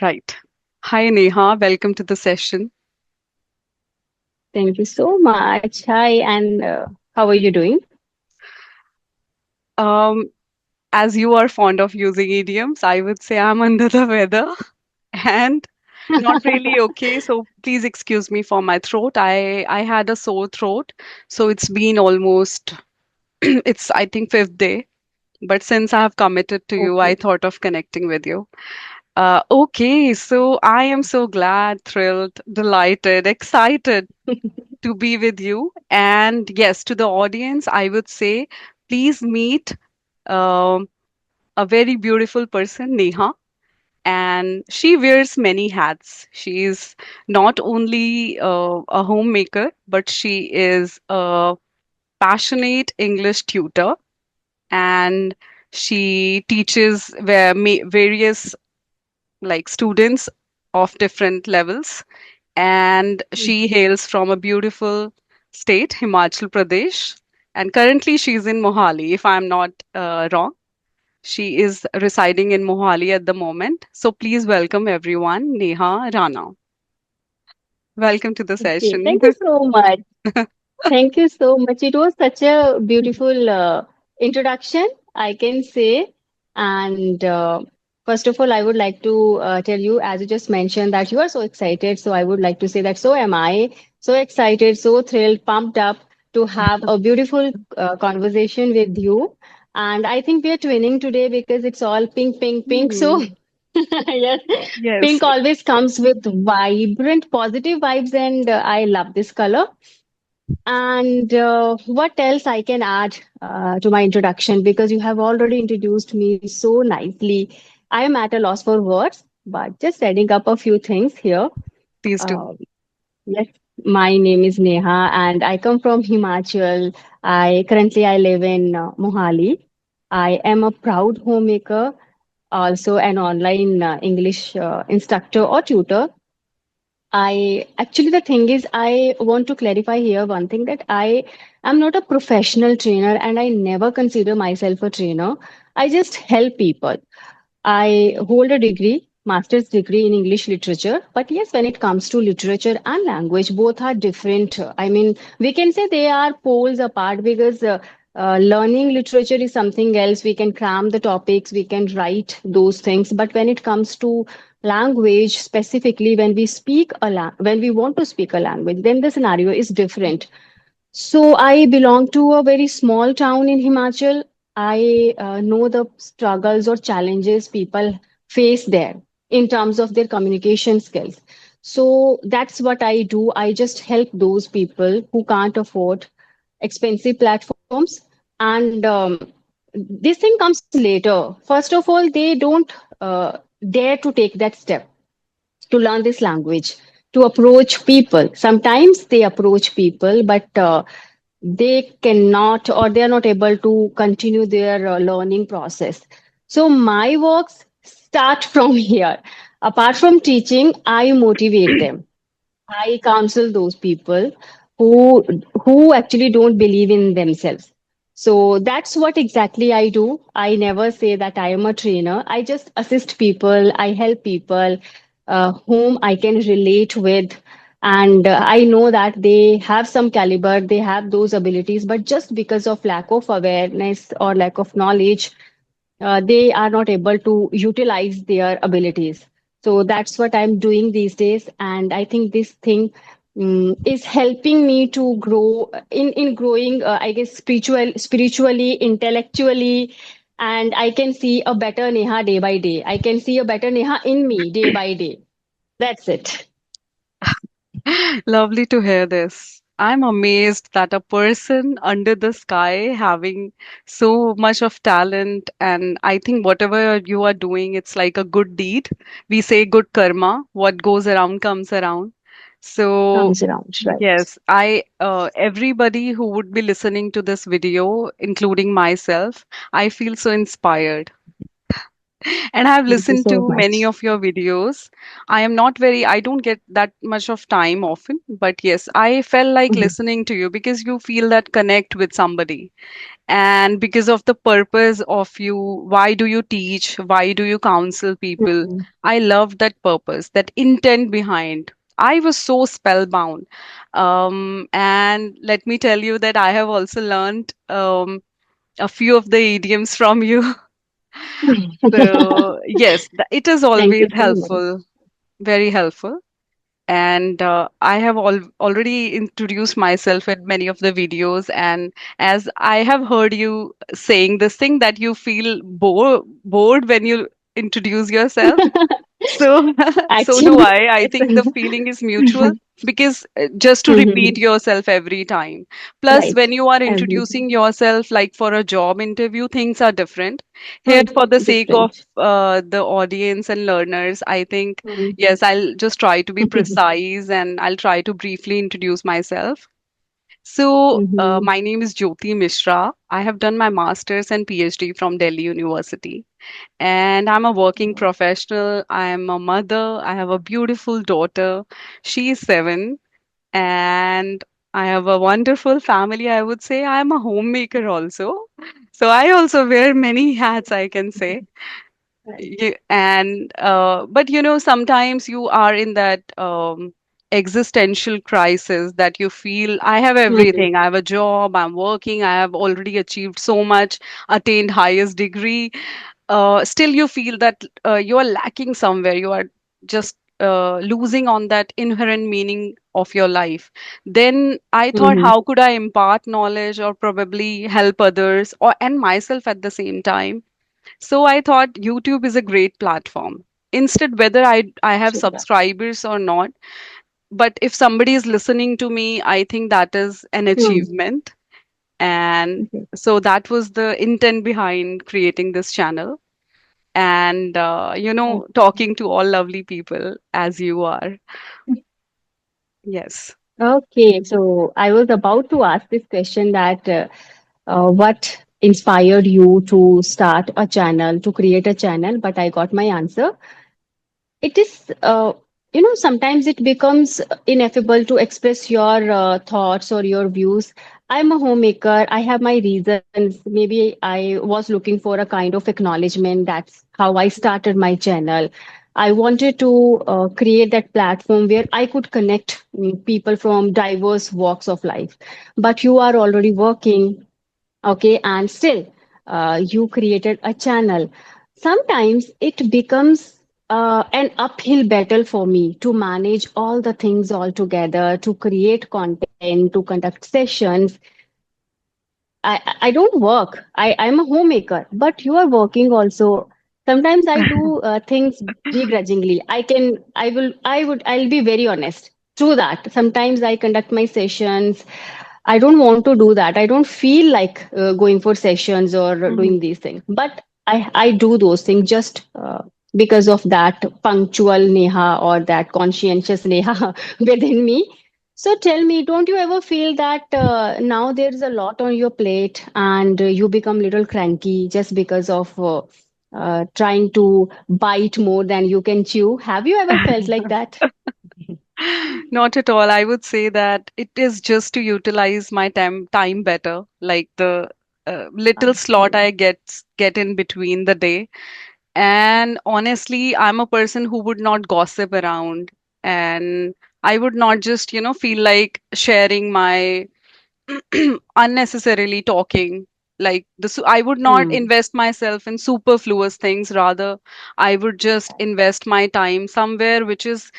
Right. Hi, Neha. Welcome to the session. Thank you so much. Hi, and how are you doing? Um, as you are fond of using idioms, I would say I'm under the weather and not really okay. So please excuse me for my throat. I had a sore throat, so it's been almost it's I think fifth day. But since I have committed to you, I Okay. thought of connecting with you. Okay, so I am so glad, thrilled, delighted, excited to be with you. And yes, to the audience, I would say please meet um, a very beautiful person, Neha. And she wears many hats. She is not only a homemaker, but she is a passionate English tutor. And she teaches various like students of different levels, and she hails from a beautiful state, Himachal Pradesh. And currently, she's in Mohali, if I'm not wrong. She is residing in Mohali at the moment. So please welcome everyone, Neha Rana. Welcome to the Okay. session. Thank you so much. Thank you so much. It was such a beautiful introduction, I can say. And first of all, I would like to tell you, as you just mentioned, that you are so excited. So I would like to say that so am I. So excited, so thrilled, pumped up to have a beautiful conversation with you. And I think we are twinning today because it's all pink, pink, pink. So, Hmm. yes, Yes, pink always comes with vibrant, positive vibes. And I love this color. And what else I can add to my introduction? Because you have already introduced me so nicely. I am at a loss for words, but just adding up a few things here. please do. Uh, yes, my name is Neha, and I come from Himachal. I live in Mohali. I am a proud homemaker, also an online English instructor or tutor. The thing is, I want to clarify here one thing that I am not a professional trainer and I never consider myself a trainer. I just help people. I hold a degree, master's degree in English literature. But yes, when it comes to literature and language, both are different. I mean, we can say they are poles apart because learning literature is something else. We can cram the topics, we can write those things. But when it comes to language, specifically when we want to speak a language, then the scenario is different. So I belong to a very small town in Himachal. I know the struggles or challenges people face there in terms of their communication skills. So that's what I do. I just help those people who can't afford expensive platforms. And this thing comes later. First of all, they don't dare to take that step to learn this language, to approach people. Sometimes they approach people, but they cannot or they are not able to continue their learning process. So my works start from here. Apart from teaching, I motivate them. I counsel those people who actually don't believe in themselves. So that's what exactly I do. I never say that I am a trainer. I just assist people. I help people whom I can relate with. And I know that they have some caliber, they have those abilities, but just because of lack of awareness or lack of knowledge, they are not able to utilize their abilities. So that's what I'm doing these days, and I think this thing is helping me to grow in growing. I guess spiritually, intellectually, and I can see a better Neha day by day. I can see a better Neha in me day by day. That's it. Lovely to hear this. I'm amazed that a person under the sky having so much of talent, and I think whatever you are doing, it's like a good deed. We say good karma, what goes around comes around. So, Comes around, right? yes, I everybody who would be listening to this video, including myself, I feel so inspired. And I've Thank you listened so to many much. of your videos. I don't get that much of time often, but yes, I felt like Mhm. listening to you because you feel that connect with somebody. And because of the purpose of you, why do you teach? Why do you counsel people? Mhm. I love that purpose, that intent behind. I was so spellbound. And let me tell you that I have also learned a few of the idioms from you. So, yes, it is Thank always you so much. helpful, very helpful. And I have already introduced myself in many of the videos. And as I have heard you saying this thing that you feel bored when you introduce yourself, so, so do Actually, I. I it's think the feeling is mutual because just to repeat Mhm. yourself every time. Plus, Right. when you are Everything. introducing yourself, like for a job interview, things are different. Here, Hmm. for the sake of Different. the audience and learners, I think, Hmm. yes, I'll just try to be precise and I'll try to briefly introduce myself. So, Hmm. my name is Jyoti Mishra. I have done my master's and PhD from Delhi University, and I'm a working professional. I am a mother. I have a beautiful daughter. She is 7, and I have a wonderful family. I would say I am a homemaker also. So I also wear many hats, I can say. Right. And but sometimes you are in that existential crisis that you feel I have Hmm. everything. I have a job, I'm working, I have already achieved so much, attained highest degree. Still you feel that you are lacking somewhere. You are just losing on that inherent meaning of your life. Then I thought, Hmm. how could I impart knowledge or probably help others or and myself at the same time? So I thought YouTube is a great platform. Instead, whether I have True that. subscribers or not, but if somebody is listening to me, I think that is an Hmm. achievement. And Mhm. so that was the intent behind creating this channel. And talking to all lovely people as you are. Yes. Okay, so I was about to ask this question that what inspired you to start a channel, to create a channel, but I got my answer. It is, sometimes it becomes ineffable to express your thoughts or your views. I'm a homemaker. I have my reasons. Maybe I was looking for a kind of acknowledgement. That's how I started my channel. I wanted to create that platform where I could connect people from diverse walks of life. But you are already working, okay, and still you created a channel. Sometimes it becomes an uphill battle for me to manage all the things all together, to create content, to conduct sessions. I don't work. I'm a homemaker, but you are working also. Sometimes I do things begrudgingly. I'll be very honest. True that. Sometimes I conduct my sessions. I don't want to do that. I don't feel like going for sessions or Mhm. doing these things. But I do those things just because of that punctual Neha or that conscientious Neha within me. So tell me, don't you ever feel that now there's a lot on your plate and you become little cranky just because of trying to bite more than you can chew? Have you ever felt like that? Not at all. I would say that it is just to utilize my time better, like the little slot Okay. I get in between the day. And honestly, I'm a person who would not gossip around, and I would not just, feel like sharing my unnecessarily talking. Like this, I would not Hmm. invest myself in superfluous things. Rather, I would just invest my time somewhere which is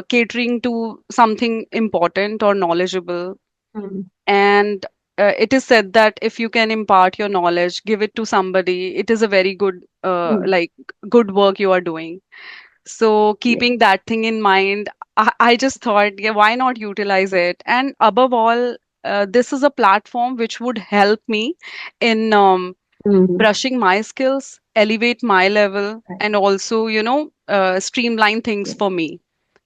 catering to something important or knowledgeable. Hmm. And it is said that if you can impart your knowledge, give it to somebody, it is a very good, Hmm. good work you are doing. So Yes. keeping that thing in mind, I just thought, yeah, why not utilize it? And above all, this is a platform which would help me in Hmm. brushing my skills, elevate my level, Right. and also, streamline things for me.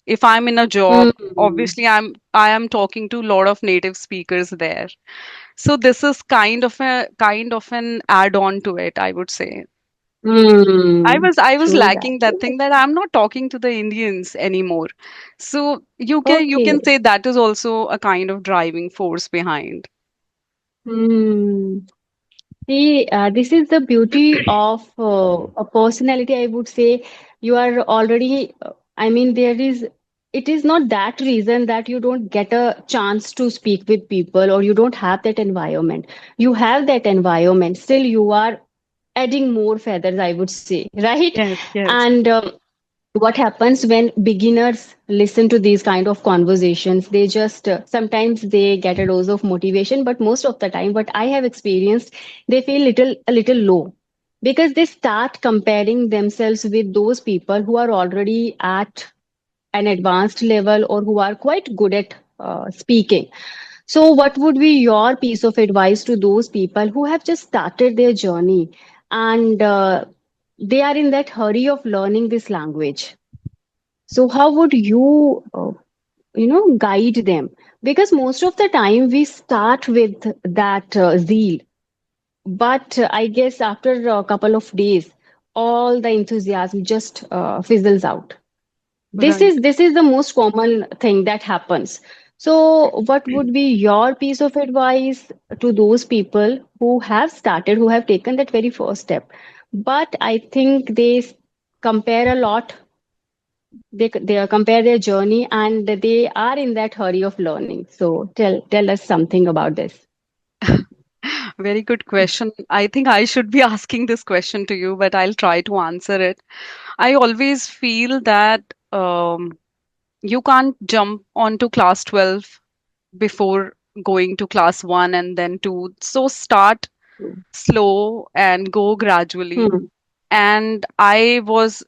If I'm in a job, Hmm. obviously I am talking to a lot of native speakers there. So this is kind of an add-on to it, I would say. Hmm. I was True that. lacking that thing that I'm not talking to the Indians anymore. So you Okay. can say that is also a kind of driving force behind. Hmm. See, this is the beauty of a personality. I would say you are already, I mean, it is not that reason that you don't get a chance to speak with people or you don't have that environment. You have that environment. Still, you are adding more feathers, I would say, right? Yes, yes. And what happens when beginners listen to these kind of conversations, they just sometimes they get a dose of motivation, but most of the time what I have experienced, they feel a little low because they start comparing themselves with those people who are already at an advanced level or who are quite good at speaking. So what would be your piece of advice to those people who have just started their journey and they are in that hurry of learning this language? So how would you, guide them? Because most of the time we start with that zeal, but I guess after a couple of days, all the enthusiasm just fizzles out. Right. This is the most common thing that happens. So, what would be your piece of advice to those people who have started, who have taken that very first step? But I think compare a lot, they compare their journey and they are in that hurry of learning. So tell us something about this. Very good question. I think I should be asking this question to you, but I'll try to answer it. I always feel that you can't jump onto class 12 before going to class 1 and then 2. So start slow and go gradually. Hmm. And I was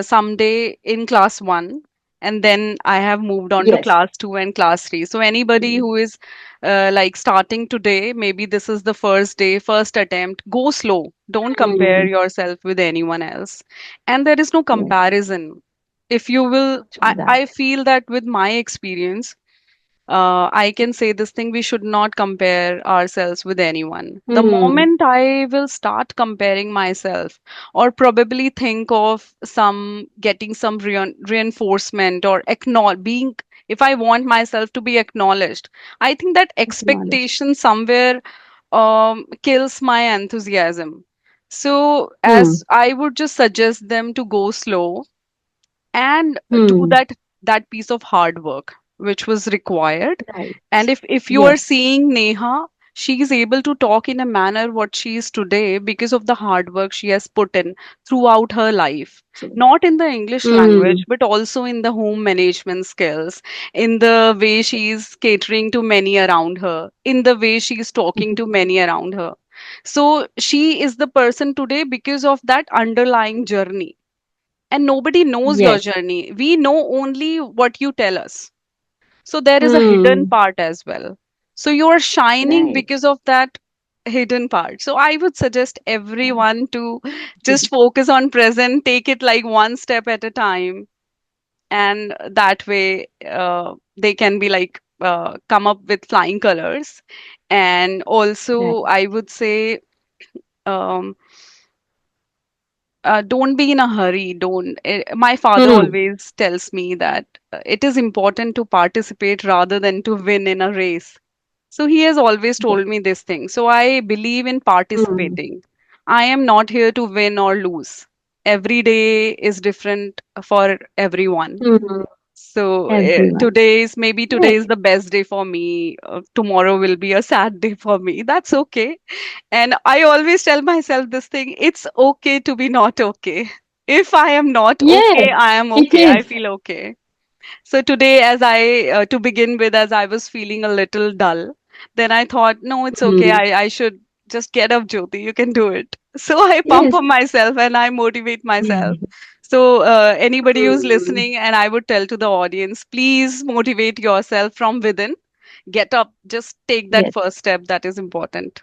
someday in class 1, and then I have moved on to Yes. class 2 and class 3. So anybody Hmm. who is like starting today, maybe this is the first day, first attempt, go slow. Don't compare Hmm. yourself with anyone else. And there is no Yes. comparison. If you will, True I that. feel that with my experience, I can say this thing, we should not compare ourselves with anyone. The Hmm. moment I will start comparing myself, or probably think of some getting some reinforcement or acknowledge being, if I want myself to be acknowledged, I think that Acknowledge. expectation somewhere kills my enthusiasm. So, Hmm. as I would just suggest them to go slow and do Hmm. that piece of hard work which was required. Right. And if you are Yes. seeing Neha, she is able to talk in a manner what she is today because of the hard work she has put in throughout her life, True. not in the English Hmm. language but also in the home management skills, in the way she is catering to many around her, in the way she is talking to many around her. So she is the person today because of that underlying journey, and nobody knows your Yes. journey. We know only what you tell us. So there is a hidden Hmm. part as well. So you are shining Right. because of that hidden part. So I would suggest everyone to just focus on present, take it like one step at a time, and that way they can be like come up with flying colors. And also, Right. I would say um, don't be in a hurry. Don't. My father Hmm. always tells me that it is important to participate rather than to win in a race. So he has always Yes. told me this thing. So I believe in Hmm. participating. I am not here to win or lose. Every day is different for everyone. Hmm. So Everyone. today Yes. is the best day for me. Tomorrow will be a sad day for me. That's okay. And I always tell myself this thing, it's okay to be not okay. If I am not Yes. okay, I am It okay. I is. feel okay. So today, to begin with, as I was feeling a little dull, then I thought, no, it's okay. Hmm. I should just get up, Jyoti. You can do it. So I pump Yes. up myself and I motivate myself. Yes. So anybody who's Hmm. listening, and I would tell to the audience, please motivate yourself from within. Get up. Just take that Yes. first step. That is important.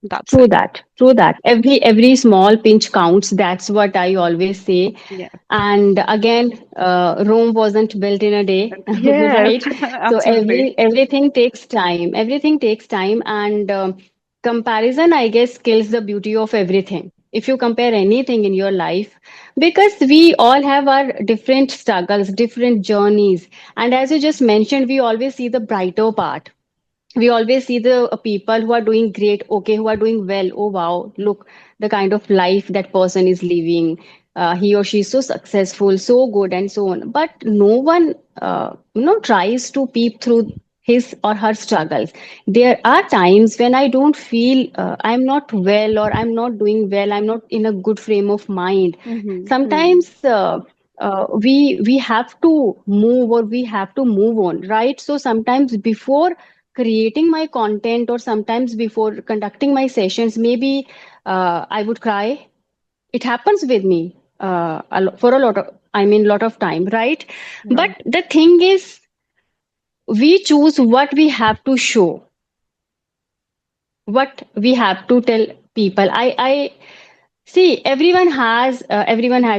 That's True it. that. True that. Every small pinch counts. That's what I always say. Yeah. And again, Rome wasn't built in a day, Yes, right? So absolutely. everything takes time. Everything takes time, and Comparison, I guess, kills the beauty of everything. If you compare anything in your life, because we all have our different struggles, different journeys, and as you just mentioned, we always see the brighter part. We always see the people who are doing great, okay, who are doing well. Oh wow, look, the kind of life that person is living. He or she is so successful, so good, and so on. But no one tries to peep through his or her struggles. There are times when I don't feel, I'm not well, or I'm not doing well, I'm not in a good frame of mind. Mm-hmm. Hmm. Sometimes we have to move, or we have to move on, right? So sometimes before creating my content, or sometimes before conducting my sessions, maybe I would cry. It happens with me for a lot of, I mean, lot of time, right? But Right. the thing is, we choose what we have to show, what we have to tell people. I see, everyone has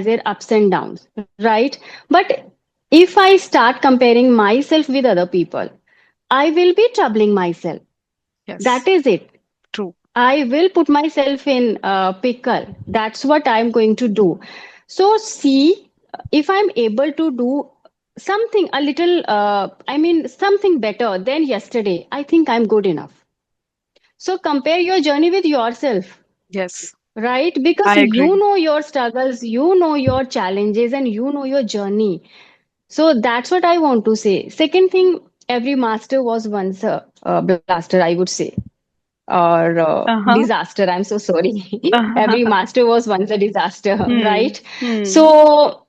their ups and downs, right? But if I start comparing myself with other people, I will be troubling myself. Yes. That is it. True. I will put myself in pickle. That's what I'm going to do. So, see, if I'm able to do something a little, I mean, something better than yesterday, I think I'm good enough. So, compare your journey with yourself, Yes. right? Because I you agree. know your struggles, you know your challenges, and you know your journey. So, that's what I want to say. Second thing, every master was once a blaster, I would say, or Uh-huh. disaster. I'm so sorry. Every master was once a disaster, Hmm. right? Hmm. So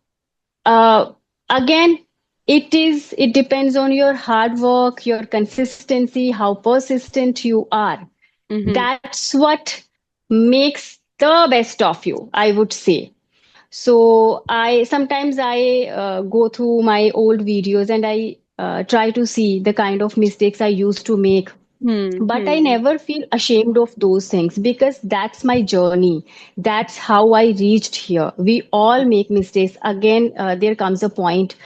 uh, again, it depends on your hard work, your consistency, how persistent you are. Mm-hmm. That's what makes the best of you, I would say. So I sometimes I go through my old videos, and I try to see the kind of mistakes I used to make, Hmm. but I Hmm. never feel ashamed of those things, because that's my journey. That's how I reached here. We all make mistakes. Again, there comes a point,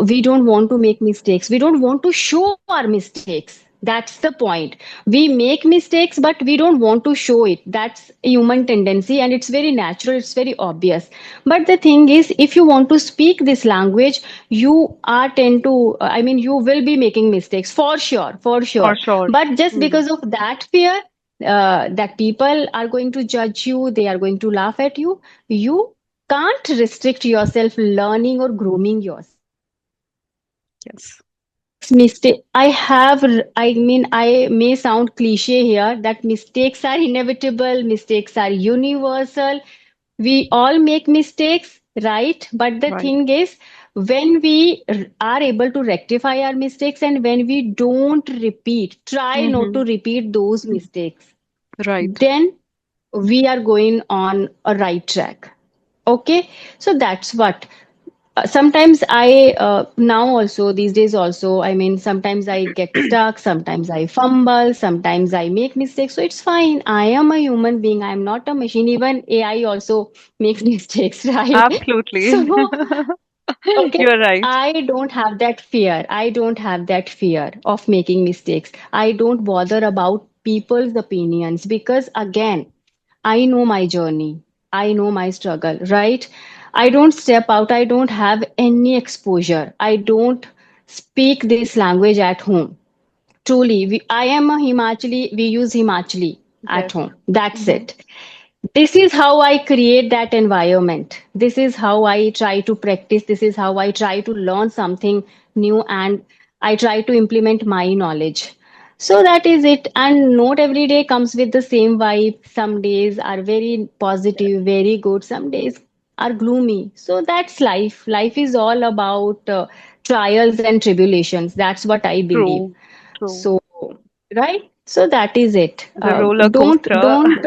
we don't want to make mistakes, we don't want to show our mistakes. That's the point. We make mistakes, but we don't want to show it. That's a human tendency, and it's very natural, it's very obvious. But the thing is, if you want to speak this language, you are tend to, I mean, you will be making mistakes for sure, for For sure. sure. But just Hmm. because of that fear, that people are going to judge you, they are going to laugh at you, you can't restrict yourself learning or grooming yourself. Yes. Mistakes, mistake. I mean, I may sound cliche here that mistakes are inevitable, mistakes are universal. We all make mistakes, right? But the Right. thing is, when we are able to rectify our mistakes, and when we don't repeat, try not Mm-hmm. to repeat those mistakes, Right. then we are going on a right track. Okay, so that's what. Sometimes I now also, these days also, I mean, sometimes I get stuck, sometimes I fumble, sometimes I make mistakes. So it's fine. I am a human being. I'm not a machine. Even AI also makes mistakes, right? Absolutely. So okay, You're right. I don't have that fear. I don't have that fear of making mistakes. I don't bother about people's opinions, because again, I know my journey. I know my struggle, right? I don't step out. I don't have any exposure. I don't speak this language at home. Truly, I am a Himachali. We use Himachali at Yes. home. That's Mm-hmm. it. This is how I create that environment. This is how I try to practice. This is how I try to learn something new, and I try to implement my knowledge. So that is it. And not every day comes with the same vibe. Some days are very positive, very good. Some days are gloomy. So that's life. Life is all about trials and tribulations. That's what I believe. True. True. So, right? So that is it. The roller coaster. Don't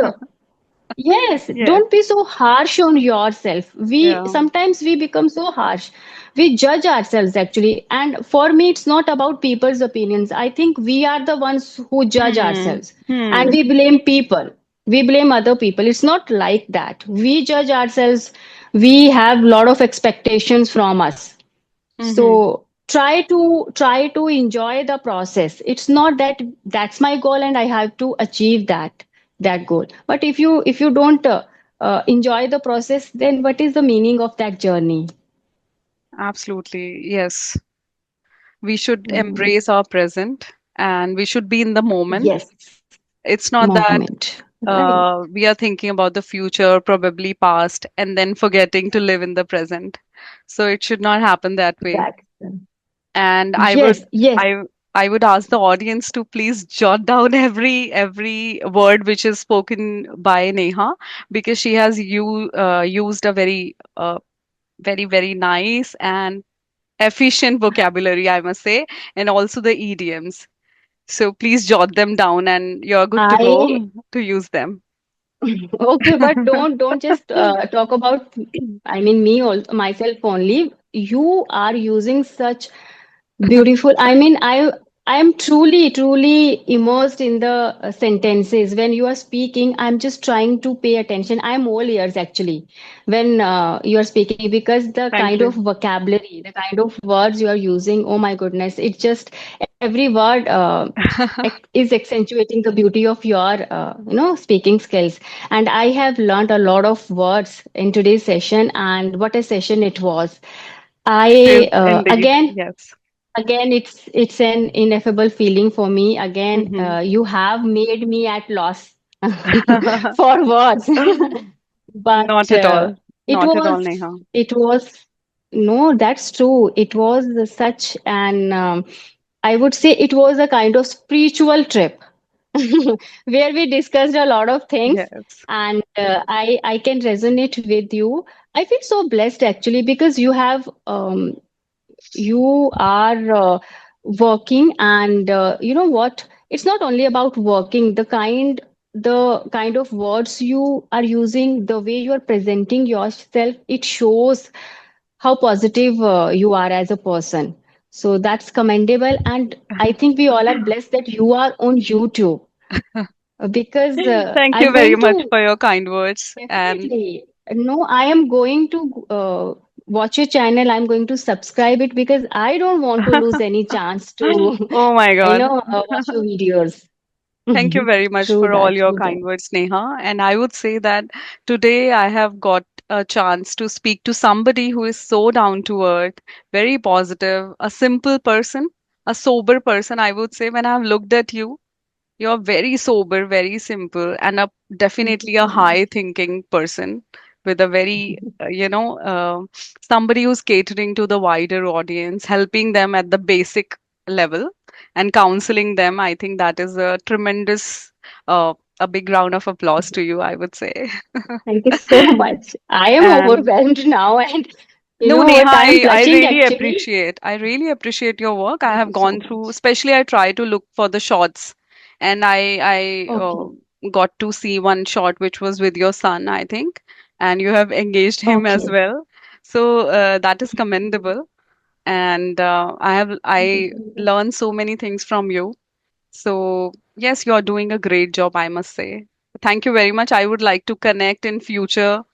Yes, Yes. don't be so harsh on yourself. Yeah. Sometimes we become so harsh. We judge ourselves actually. And for me, it's not about people's opinions. I think we are the ones who judge Hmm. ourselves, and Hmm. we blame people. We blame other people. It's not like that. We judge ourselves. We have a lot of expectations from us. Mm-hmm. So try to enjoy the process. It's not that that's my goal and I have to achieve that. that goal. But if you don't enjoy the process, then what is the meaning of that journey? Absolutely. Yes. We should Mm, embrace our present and we should be in the moment. yes, It's not that moment, right? we are thinking about the future, probably past, and then forgetting to live in the present. So it should not happen that way. That's And yes, yes. I would ask the audience to please jot down every word which is spoken by Neha, because she has used a very nice and efficient vocabulary, I must say, and also the idioms. So please jot them down and you're good to I go to use them. okay, but don't just talk about. I mean, me also myself only. You are using such beautiful. I mean, I am truly immersed in the sentences. When you are speaking, I'm just trying to pay attention. I'm all ears actually when you are speaking, because the Thank kind of you. vocabulary, the kind of words you are using. Oh my goodness! It's just every word is accentuating the beauty of your speaking skills. And I have learned a lot of words in today's session. And what a session it was! It is I indeed. again Yes. Again, it's an ineffable feeling for me. Again, Hmm. you have made me at loss for words. But Not at all. it Not at all, was, Neha. it was, no, that's true. It was such an, I would say it was a kind of spiritual trip where we discussed a lot of things. Yes. And I can resonate with you. I feel so blessed actually, because you are working. And you know what, it's not only about working. The kind of words you are using, the way you are presenting yourself, it shows how positive you are as a person. So that's commendable. And I think we all are blessed that you are on YouTube, because Thank you I'm very going much to for your kind words. And definitely. No, I am going to watch your channel. I'm going to subscribe it, because I don't want to lose any chance to, oh my God. watch your videos. Thank you very much True for all that, your true that. kind words, Neha. And I would say that today I have got a chance to speak to somebody who is so down to earth, very positive, a simple person, a sober person. I would say when I've looked at you, you're very sober, very simple, and Thank you definitely a so much. high thinking person with a very, somebody who's catering to the wider audience, helping them at the basic level and counseling them. I think that is a tremendous, a big round of applause to you, I would say. Thank you so much. I am And overwhelmed now, and you no, know Neha, what? I am blushing actually. I really appreciate your work. I Thank have you so gone through, much. especially I try to look for the shots, and I Okay, got to see one shot which was with your son, I think, and you have engaged him as okay. well. So that is commendable, and Thank you I so much. learned so many things from you. So yes, you are doing a great job, I must say. Thank you very much. I would like to connect in future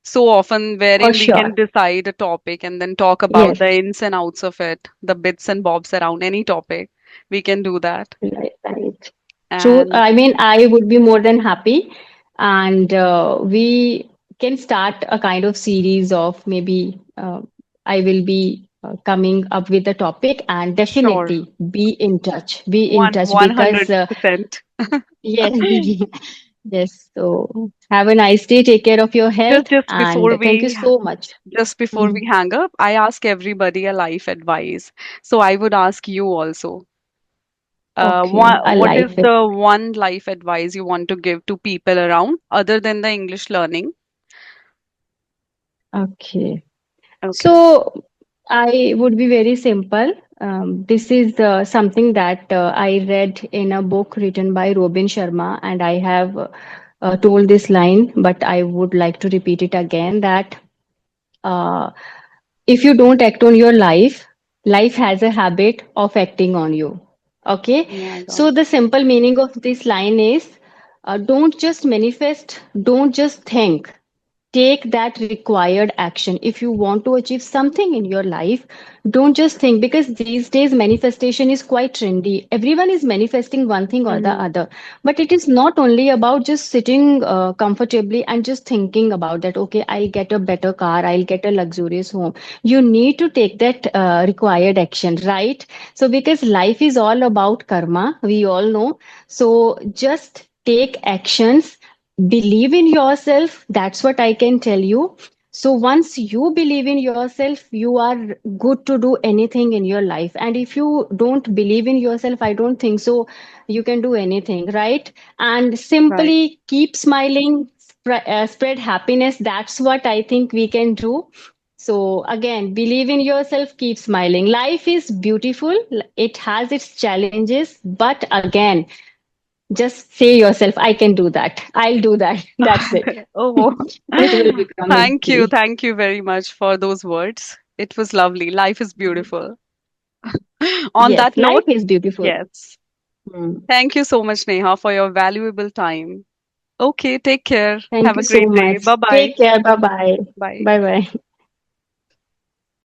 so often For wherein we sure. can decide a topic and then talk about the Yes. ins and outs of it, the bits and bobs around any topic. We can do that. Right, right. True. And I mean, I would be more than happy. And we can start a kind of series of maybe I will be coming up with a topic, and sure, definitely be in touch. Be in one touch, one because hundred percent. yes, yes. So have a nice day. Take care of your Just health. just before And thank you we so much. just before Mhm. we hang up, I ask everybody a life advice. So I would ask you also. Okay, a What is life. the one life advice you want to give to people around other than the English learning? Okay. Okay. So I would be very simple. This is something that I read in a book written by Robin Sharma, and I have told this line, but I would like to repeat it again, that uh, if you don't act on your life, life has a habit of acting on you. Okay, Oh my so God. the simple meaning of this line is don't just manifest, don't just think, take that required action. If you want to achieve something in your life, don't just think, because these days manifestation is quite trendy. Everyone is manifesting one thing or the Mm-hmm. other. But it is not only about just sitting comfortably and just thinking about that, okay, I'll get a better car, I'll get a luxurious home. You need to take that required action, right? So, because life is all about karma, we all know. So, just take actions, believe in yourself. That's what I can tell you. So once you believe in yourself, you are good to do anything in your life. And if you don't believe in yourself, I don't think so you can do anything, right? And Right. simply keep smiling, spread happiness. That's what I think we can do. So again, believe in yourself, keep smiling. Life is beautiful. It has its challenges, but again, just say yourself, I can do that. I'll do that. That's it. Oh, It will become thank you. easy. Thank you very much for those words. It was lovely. Life is beautiful. On Yes, that note, life is beautiful. yes. Hmm. Thank you so much, Neha, for your valuable time. Okay, take care. Thank Have you a so great day. much. Bye bye. Take care. Bye bye. Bye. Bye bye.